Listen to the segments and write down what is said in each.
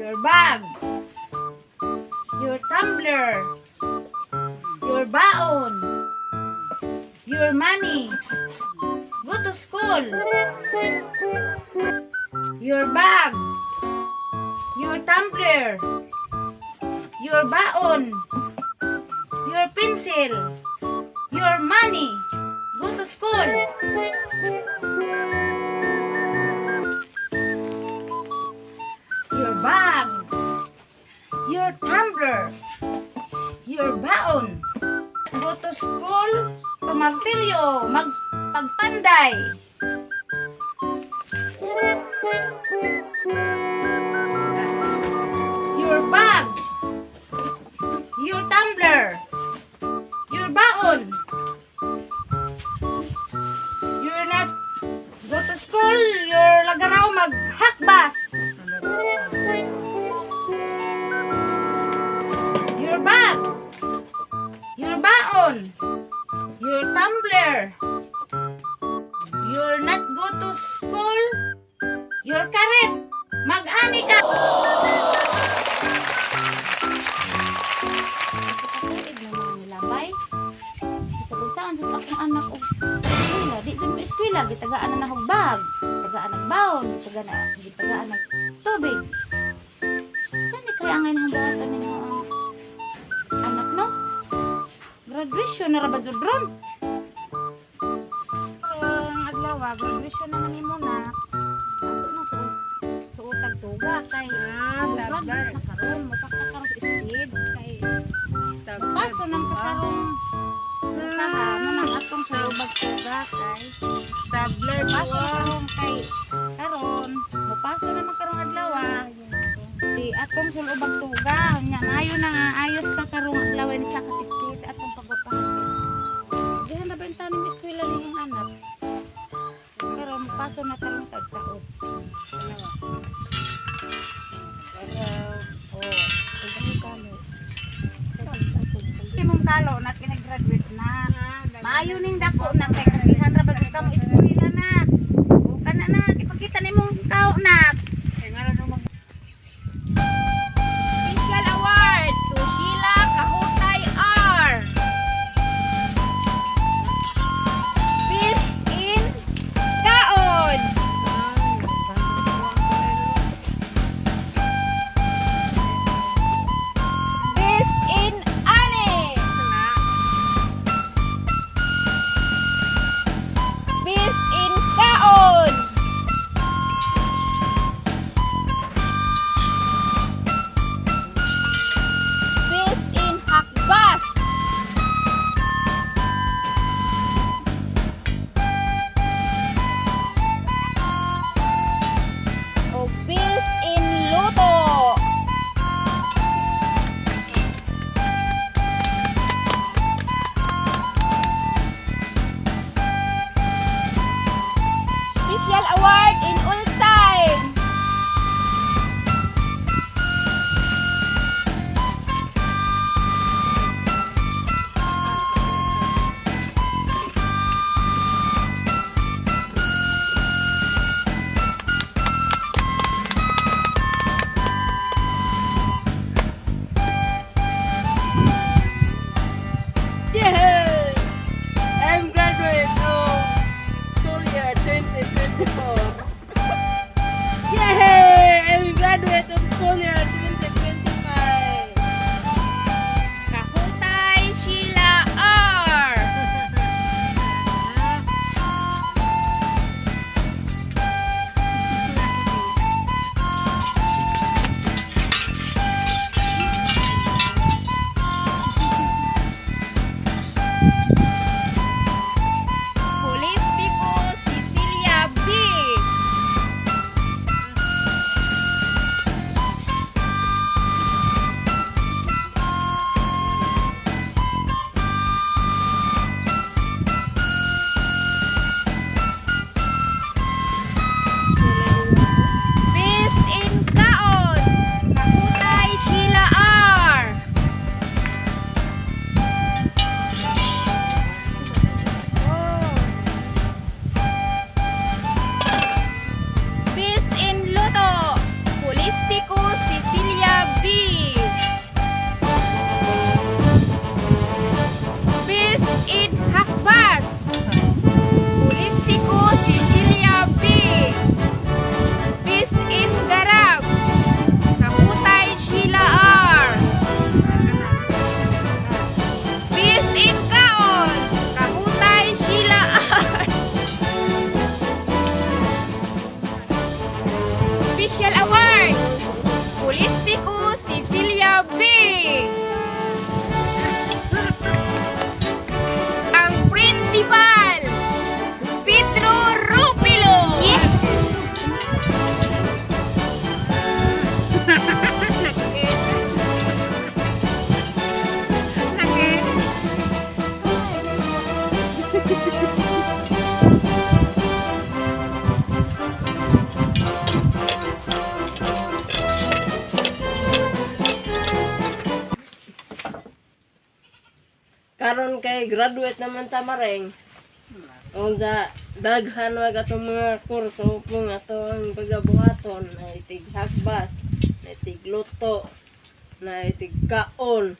your bag, your tumbler, your baon, your money. Go to school. Your bag, your tumbler, your baon, your pencil, your money. Go to school. Your bags, your tumbler, your baon. Go to school. Martilyo, magpagpanday. Your bag, your tumbler, your baon. You're not go to school, you're lagaraw maghakbas. Your bag, your baon, your tumbler, you're not go to school, your karet, mag-ani ka. Labay, isa-isaon just akong anak o eskwela, di dyan mo eskwela, gitagaan na nahugbag, gitagaan ng baon, gitagaan ng tubig. Saan di kaya ngayon ang bawatan ninyo ang anak, no? Graduation na rabad ron. Ang adlaw, graduation na nang muna. Ato na suotag tuga kay graduate na karon, mapakakaroon sa stage kay paso nang kakarong nasaha mo nang atong sulubag tuga kay tablet paso karon kay karon mapaso na makarong adlaw di atong sulubag tuga nya maayo na nga ayos ka karong adlaw ni sa kas stage atong pagpapahan dihan na benta ning eskwela ning anak karon paso na karong tagtaod mong kalo na kinagraduate na maayo ning dako na kay kagihan ra bagud ka mo eskwela na o kana na ipakita nimong kao na kay ngara no Special award to Sheila Kahutay R. Best in Kaon. Best in Ani. Best in Kaon. Best in Hakbas. O best in Luto. Special award in all time. guard, Pulistiko Cecilia B. Ang principal, Pedro Rupilo. Yes! Karon kay graduate naman ta maring. Unsa daghan wag atong mga kurso pong atong pagabuhaton na itig hakbas, na itig luto, na itig kaon,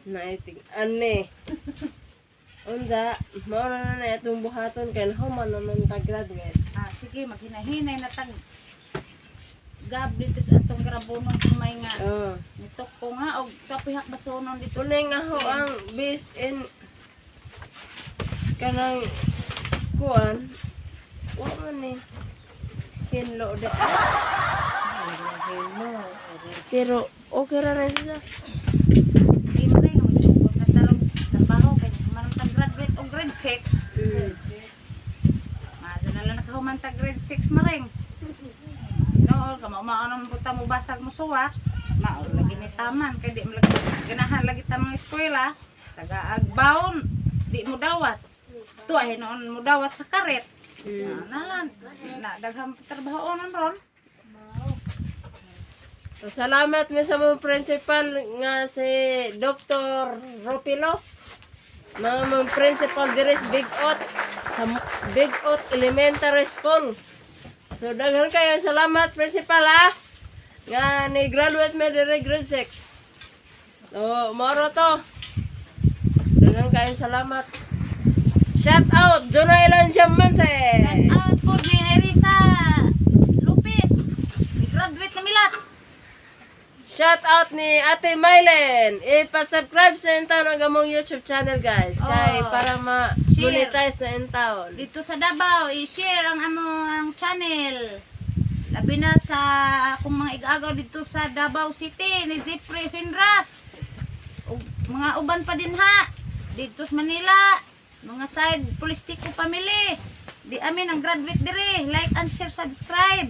na itig ane. Unsa mao na na atong buhaton kay human naman ta graduate. Sige, maghinahinay na tag gab dito sa atong grabunong kumay nga. Nitok ko nga og kapihak basonon dito. Unay nga ho ang base in kanang kuan wa man ni hinlo de. Pero okay ra na sila. Di mo rin magsugod na tarong trabaho kay man tag graduate og grade 6. Mado na lang nakahuman tag grade 6 maring. No, kamo maanong buta mo basag mo suwat. Maor lagi ni taman kay di mo lagi ganahan lagi ta mga eskwela. Taga-agbaon di mo dawat. Tuay noon mo dawat sa karet. Nalan na daghang trabaho onon ron. Salamat mi sa mong principal nga si Dr. Ropilo. Mong principal diri sa Big Ot sa Big Ot Elementary School. So daghan kayo salamat principal nga ni graduate me diri grade 6. So moro to. Daghan kayo salamat. Shout out Jonailan Diamante. Out po ni Irisa Lopez. Graduate na milat. Shout out ni Ate Mylen. Ipa-subscribe sa Intown ang among YouTube channel guys. Kay para ma-monetize na Intown. Dito sa Davao, i-share ang among channel. Labi na sa akong mga igagaw dito sa Davao City ni Jeffrey Finras. O, mga uban pa din ha. Dito sa Manila, mga side Pulistiko family. Di amin ang graduate dire. Like and share, subscribe.